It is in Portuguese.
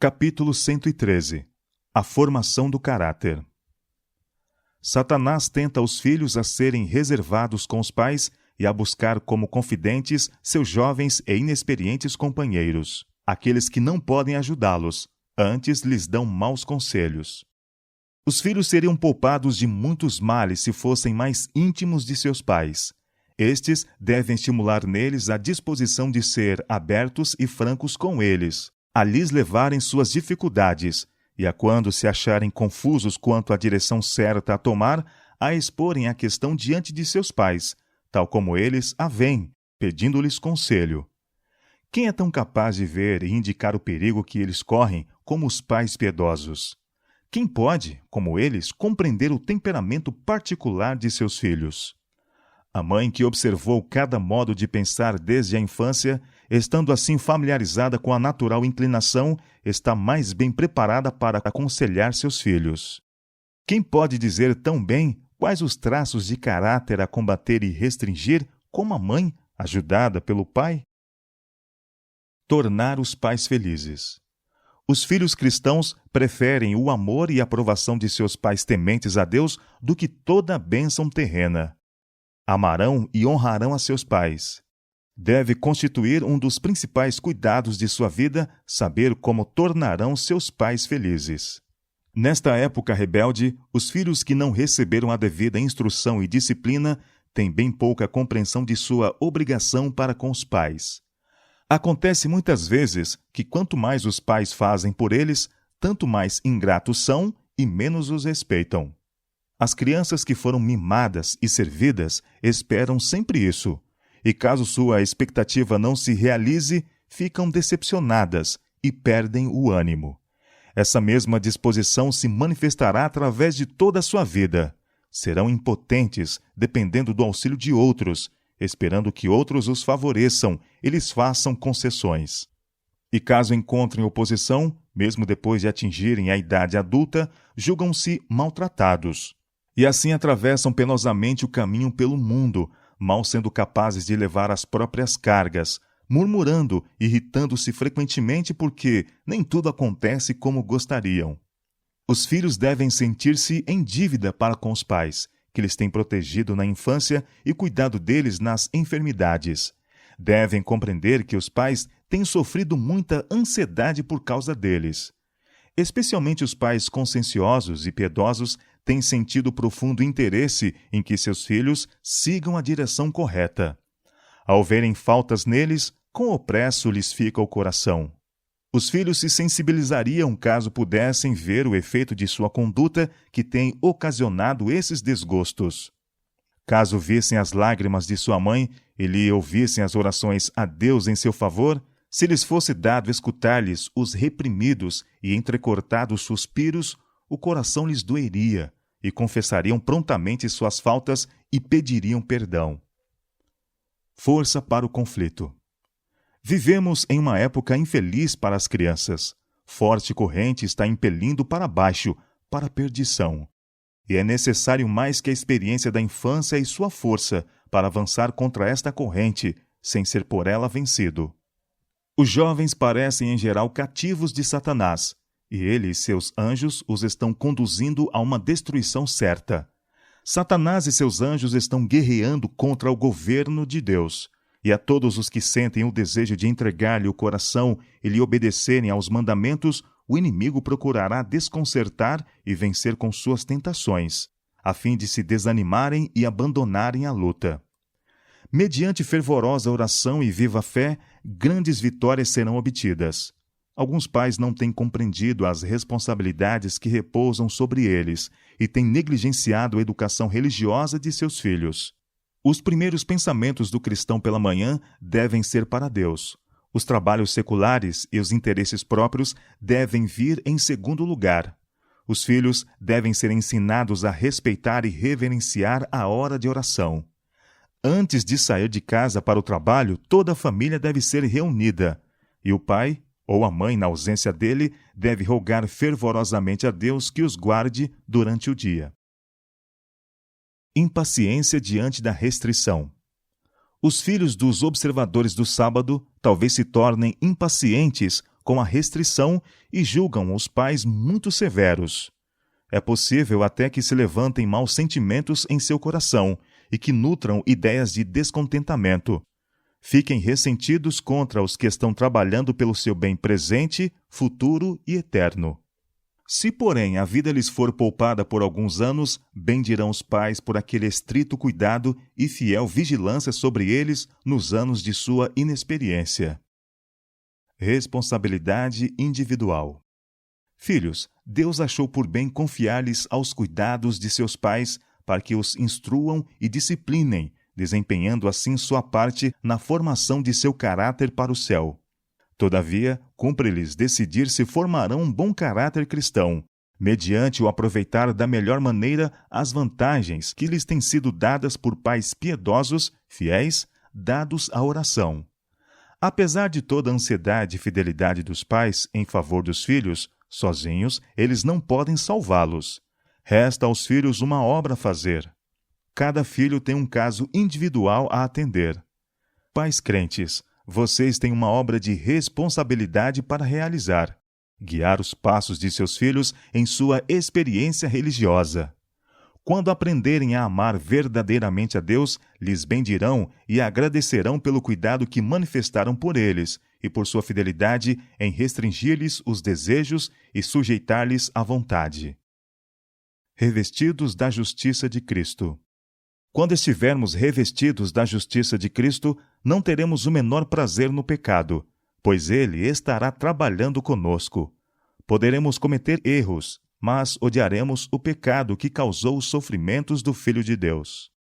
Capítulo 113. A formação do caráter. Satanás tenta os filhos a serem reservados com os pais e a buscar como confidentes seus jovens e inexperientes companheiros, aqueles que não podem ajudá-los, antes lhes dão maus conselhos. Os filhos seriam poupados de muitos males se fossem mais íntimos de seus pais. Estes devem estimular neles a disposição de ser abertos e francos com eles, a lhes levarem suas dificuldades, e a quando se acharem confusos quanto à direção certa a tomar, a exporem a questão diante de seus pais, tal como eles a veem, pedindo-lhes conselho. Quem é tão capaz de ver e indicar o perigo que eles correm como os pais piedosos? Quem pode, como eles, compreender o temperamento particular de seus filhos? A mãe que observou cada modo de pensar desde a infância, estando assim familiarizada com a natural inclinação, está mais bem preparada para aconselhar seus filhos. Quem pode dizer tão bem quais os traços de caráter a combater e restringir, como a mãe, ajudada pelo pai? Tornar os pais felizes. Os filhos cristãos preferem o amor e a aprovação de seus pais tementes a Deus do que toda a bênção terrena. Amarão e honrarão a seus pais. Deve constituir um dos principais cuidados de sua vida saber como tornarão seus pais felizes. Nesta época rebelde, os filhos que não receberam a devida instrução e disciplina têm bem pouca compreensão de sua obrigação para com os pais. Acontece muitas vezes que quanto mais os pais fazem por eles, tanto mais ingratos são e menos os respeitam. As crianças que foram mimadas e servidas esperam sempre isso, e caso sua expectativa não se realize, ficam decepcionadas e perdem o ânimo. Essa mesma disposição se manifestará através de toda a sua vida. Serão impotentes, dependendo do auxílio de outros, esperando que outros os favoreçam e lhes façam concessões. E caso encontrem oposição, mesmo depois de atingirem a idade adulta, julgam-se maltratados. E assim atravessam penosamente o caminho pelo mundo, mal sendo capazes de levar as próprias cargas, murmurando, irritando-se frequentemente porque nem tudo acontece como gostariam. Os filhos devem sentir-se em dívida para com os pais, que lhes têm protegido na infância e cuidado deles nas enfermidades. Devem compreender que os pais têm sofrido muita ansiedade por causa deles. Especialmente os pais conscienciosos e piedosos têm sentido profundo interesse em que seus filhos sigam a direção correta. Ao verem faltas neles, com opresso lhes fica o coração. Os filhos se sensibilizariam caso pudessem ver o efeito de sua conduta que tem ocasionado esses desgostos. Caso vissem as lágrimas de sua mãe e lhe ouvissem as orações a Deus em seu favor, se lhes fosse dado escutar-lhes os reprimidos e entrecortados suspiros, o coração lhes doeria, e confessariam prontamente suas faltas e pediriam perdão. Força para o conflito. Vivemos em uma época infeliz para as crianças. Forte corrente está impelindo para baixo, para a perdição. E é necessário mais que a experiência da infância e sua força para avançar contra esta corrente, sem ser por ela vencido. Os jovens parecem em geral cativos de Satanás, e ele e seus anjos os estão conduzindo a uma destruição certa. Satanás e seus anjos estão guerreando contra o governo de Deus, e a todos os que sentem o desejo de entregar-lhe o coração e lhe obedecerem aos mandamentos, o inimigo procurará desconcertar e vencer com suas tentações, a fim de se desanimarem e abandonarem a luta. Mediante fervorosa oração e viva fé, grandes vitórias serão obtidas. Alguns pais não têm compreendido as responsabilidades que repousam sobre eles e têm negligenciado a educação religiosa de seus filhos. Os primeiros pensamentos do cristão pela manhã devem ser para Deus. Os trabalhos seculares e os interesses próprios devem vir em segundo lugar. Os filhos devem ser ensinados a respeitar e reverenciar a hora de oração. Antes de sair de casa para o trabalho, toda a família deve ser reunida, e o pai, ou a mãe, na ausência dele, deve rogar fervorosamente a Deus que os guarde durante o dia. Impaciência diante da restrição. Os filhos dos observadores do sábado talvez se tornem impacientes com a restrição e julgam os pais muito severos. É possível até que se levantem maus sentimentos em seu coração e que nutram ideias de descontentamento. Fiquem ressentidos contra os que estão trabalhando pelo seu bem presente, futuro e eterno. Se, porém, a vida lhes for poupada por alguns anos, bendirão os pais por aquele estrito cuidado e fiel vigilância sobre eles nos anos de sua inexperiência. Responsabilidade individual. Filhos, Deus achou por bem confiar-lhes aos cuidados de seus pais para que os instruam e disciplinem, desempenhando assim sua parte na formação de seu caráter para o céu. Todavia, cumpre-lhes decidir se formarão um bom caráter cristão, mediante o aproveitar da melhor maneira as vantagens que lhes têm sido dadas por pais piedosos, fiéis, dados à oração. Apesar de toda a ansiedade e fidelidade dos pais em favor dos filhos, sozinhos eles não podem salvá-los. Resta aos filhos uma obra a fazer. Cada filho tem um caso individual a atender. Pais crentes, vocês têm uma obra de responsabilidade para realizar: guiar os passos de seus filhos em sua experiência religiosa. Quando aprenderem a amar verdadeiramente a Deus, lhes bendirão e agradecerão pelo cuidado que manifestaram por eles e por sua fidelidade em restringir-lhes os desejos e sujeitar-lhes à vontade. Revestidos da justiça de Cristo. Quando estivermos revestidos da justiça de Cristo, não teremos o menor prazer no pecado, pois Ele estará trabalhando conosco. Poderemos cometer erros, mas odiaremos o pecado que causou os sofrimentos do Filho de Deus.